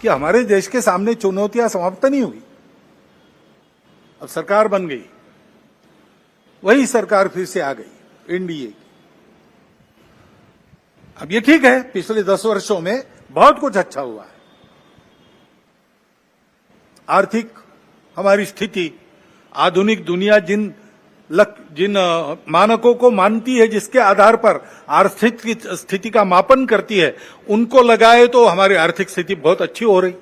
कि हमारे देश के सामने चुनौतियां समाप्त नहीं हुई। अब सरकार बन गई, वही सरकार फिर से आ गई एनडीए की। अब ये ठीक है, पिछले 10 वर्षों में बहुत कुछ अच्छा हुआ है। आर्थिक हमारी स्थिति, आधुनिक दुनिया जिन मानकों को मानती है, जिसके आधार पर आर्थिक स्थिति का मापन करती है, उनको लगाए तो हमारी आर्थिक स्थिति बहुत अच्छी हो रही।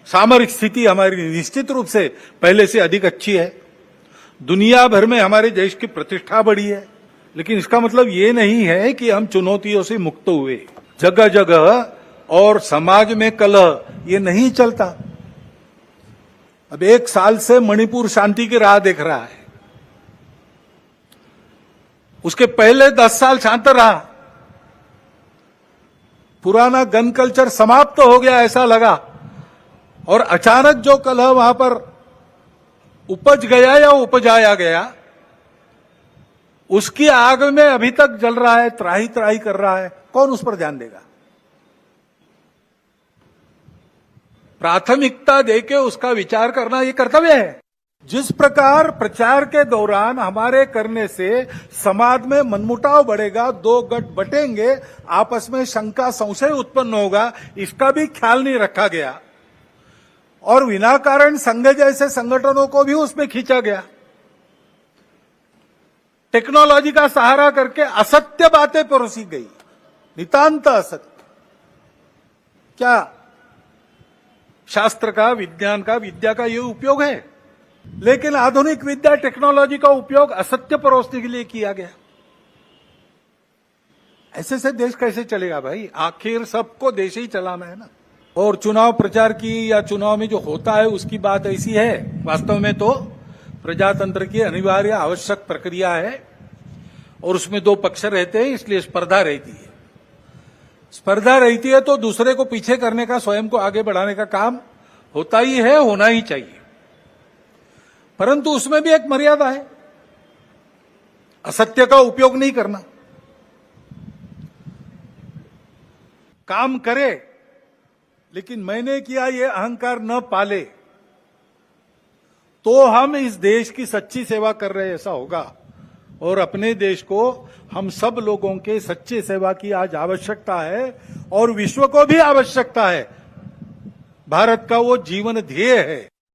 सामरिक स्थिति हमारी निश्चित रूप से पहले से अधिक अच्छी है। दुनिया भर में हमारे देश की प्रतिष्ठा बढ़ी है। लेकिन इसका मतलब ये नहीं है कि हम चुनौतियों से मुक्त हुए। जगह जगह और समाज में कलह ये नहीं चलता। अब 1 साल से मणिपुर शांति की राह देख रहा है। उसके पहले 10 साल शांत रहा। पुराना गन कल्चर समाप्त हो गया ऐसा लगा, और अचानक जो कलह वहां पर उपज गया या उपजाया गया, उसकी आग में अभी तक जल रहा है, त्राही त्राही कर रहा है। कौन उस पर ध्यान देगा? प्राथमिकता देके उसका विचार करना ये कर्तव्य है। जिस प्रकार प्रचार के दौरान हमारे करने से समाज में मनमुटाव बढ़ेगा, 2 गठ बटेंगे, आपस में शंका संशय उत्पन्न होगा, इसका भी ख्याल नहीं रखा गया, और विनाकारण संघ जैसे संगठनों को भी उसमें खींचा गया। टेक्नोलॉजी का सहारा करके असत्य बातें परोसी गई, नितांत असत्य। क्या शास्त्र का, विज्ञान का, विद्या का ये उपयोग है? लेकिन आधुनिक विद्या, टेक्नोलॉजी का उपयोग असत्य परोसने के लिए किया गया। ऐसे से देश कैसे चलेगा भाई? आखिर सबको देश ही चलाना है ना। और चुनाव प्रचार की या चुनाव में जो होता है उसकी बात ऐसी है, वास्तव में तो प्रजातंत्र की अनिवार्य आवश्यक प्रक्रिया है, और उसमें 2 पक्ष रहते हैं, इसलिए स्पर्धा रहती है। स्पर्धा रहती है तो दूसरे को पीछे करने का, स्वयं को आगे बढ़ाने का काम होता ही है, होना ही चाहिए। परंतु उसमें भी एक मर्यादा है, असत्य का उपयोग नहीं करना। काम करे लेकिन मैंने किया ये अहंकार न पाले, तो हम इस देश की सच्ची सेवा कर रहे ऐसा होगा। और अपने देश को, हम सब लोगों के सच्चे सेवा की आज आवश्यकता है, और विश्व को भी आवश्यकता है। भारत का वो जीवन ध्येय है।